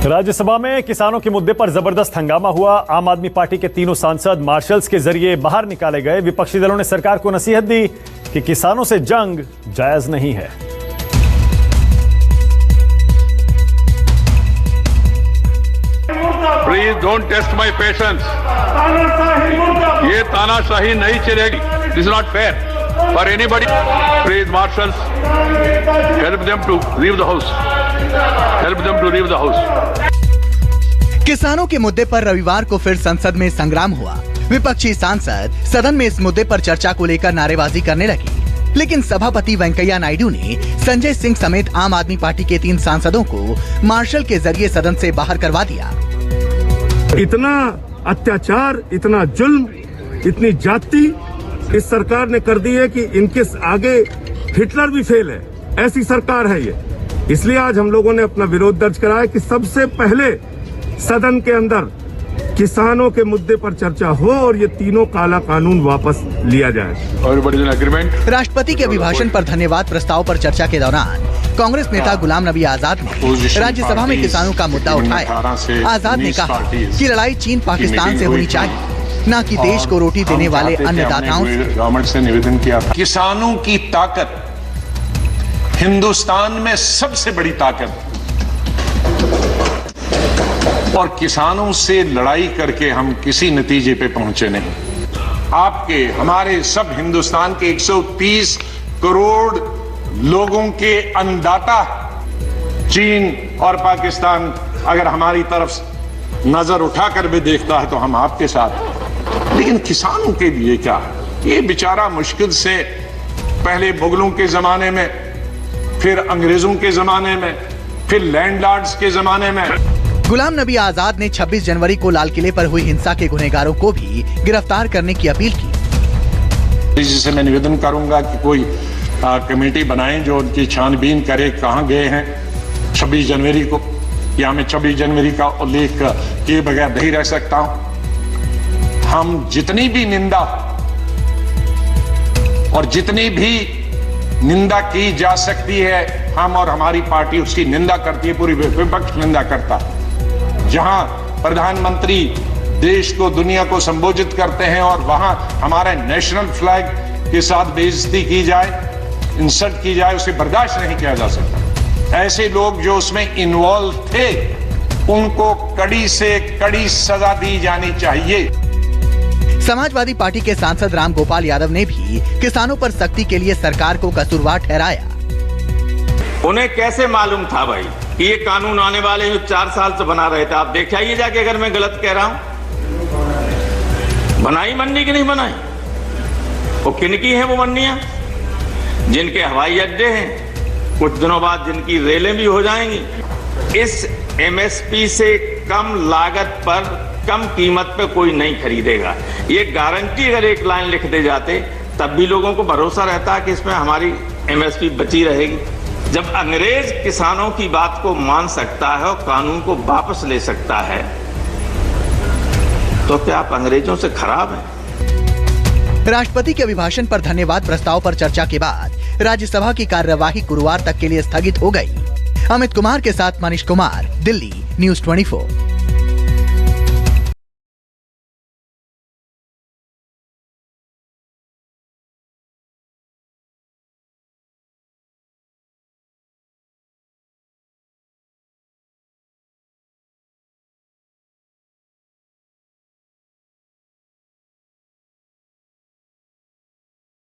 राज्यसभा में किसानों के मुद्दे पर जबरदस्त हंगामा हुआ। आम आदमी पार्टी के तीनों सांसद मार्शल्स के जरिए बाहर निकाले गए। विपक्षी दलों ने सरकार को नसीहत दी कि किसानों से जंग जायज नहीं है। Please don't test my patience. ये तानाशाही नहीं चलेगी। This is not fair for anybody. Please marshals help them to leave the house. Help them to leave the house. किसानों के मुद्दे पर रविवार को फिर संसद में संग्राम हुआ। विपक्षी सांसद सदन में इस मुद्दे पर चर्चा को लेकर नारेबाजी करने लगे, लेकिन सभापति वेंकैया नायडू ने संजय सिंह समेत आम आदमी पार्टी के 3 सांसदों को मार्शल के जरिए सदन से बाहर करवा दिया। इतना अत्याचार, इतना जुल्म, इतनी जाति इस सरकार ने कर दी है कि इनके आगे हिटलर भी फेल है। ऐसी सरकार है ये। इसलिए आज हम लोगों ने अपना विरोध दर्ज कराया कि सबसे पहले सदन के अंदर किसानों के मुद्दे पर चर्चा हो और ये तीनों काला कानून वापस लिया जाए। राष्ट्रपति के अभिभाषण पर धन्यवाद प्रस्ताव पर चर्चा के दौरान कांग्रेस नेता गुलाम नबी आजाद ने राज्यसभा में किसानों का मुद्दा उठाया। आजाद ने कहा कि लड़ाई चीन पाकिस्तान से होनी चाहिए, न कि देश को रोटी देने वाले अन्नदाताओं से। गवर्नमेंट से निवेदन किया था। किसानों की ताकत हिंदुस्तान में सबसे बड़ी ताकत, और किसानों से लड़ाई करके हम किसी नतीजे पे पहुंचे नहीं। आपके, हमारे, सब हिंदुस्तान के 130 करोड़ लोगों के अन्नदाता चीन और पाकिस्तान अगर हमारी तरफ नजर उठाकर भी देखता है तो हम आपके साथ। लेकिन किसानों के लिए क्या? ये बेचारा मुश्किल से पहले मुगलों के जमाने में, फिर अंग्रेजों के जमाने में, फिर लैंडलॉर्ड्स के जमाने में। गुलाम नबी आजाद ने 26 जनवरी को लाल किले पर हुई हिंसा के गुनहगारों को भी गिरफ्तार करने की अपील की। जिससे मैं निवेदन करूंगा कि कोई कमेटी बनाएं जो उनकी छानबीन करे कहां गए हैं 26 जनवरी को। या मैं 26 जनवरी का उल्लेख किए बगैर नहीं रह सकता हूं। हम जितनी भी निंदा और जितनी भी निंदा की जा सकती है, हम और हमारी पार्टी उसकी निंदा करती है, पूरी विपक्ष निंदा करता है। जहां प्रधानमंत्री देश को, दुनिया को संबोधित करते हैं और वहां हमारे नेशनल फ्लैग के साथ बेइज्जती की जाए, इंसल्ट की जाए, उसे बर्दाश्त नहीं किया जा सकता। ऐसे लोग जो उसमें इन्वॉल्व थे उनको कड़ी से कड़ी सजा दी जानी चाहिए। समाजवादी पार्टी के सांसद राम गोपाल यादव ने भी किसानों पर सख्ती के लिए सरकार को कसूरवार ठहराया। उन्हें कैसे मालूम था भाई कि ये कानून आने वाले जो 4 साल से बना रहे थे? आप देख आइए जाके अगर मैं गलत कह रहा हूं। बनाई मन्नी की नहीं बनाई? वो किनकी है वो मन्नियां? जिनके हवाई अड्डे हैं, कुछ दिनों बाद जिनकी रेलें भी हो जाएंगी। इस एमएसपी से कम लागत पर कम कीमत पे कोई नहीं खरीदेगा। ये गारंटी अगर एक लाइन लिख दे जाते तब भी लोगों को भरोसा रहता कि इसमें हमारी एमएसपी बची रहेगी। जब अंग्रेज किसानों की बात को मान सकता है और कानून को वापस ले सकता है, तो क्या आप अंग्रेजों से खराब हैं? राष्ट्रपति के अभिभाषण पर धन्यवाद प्रस्ताव पर चर्चा के बाद राज्यसभा की कार्यवाही गुरुवार तक के लिए स्थगित हो गई। अमित कुमार के साथ मनीष कुमार, दिल्ली, न्यूज़ 24।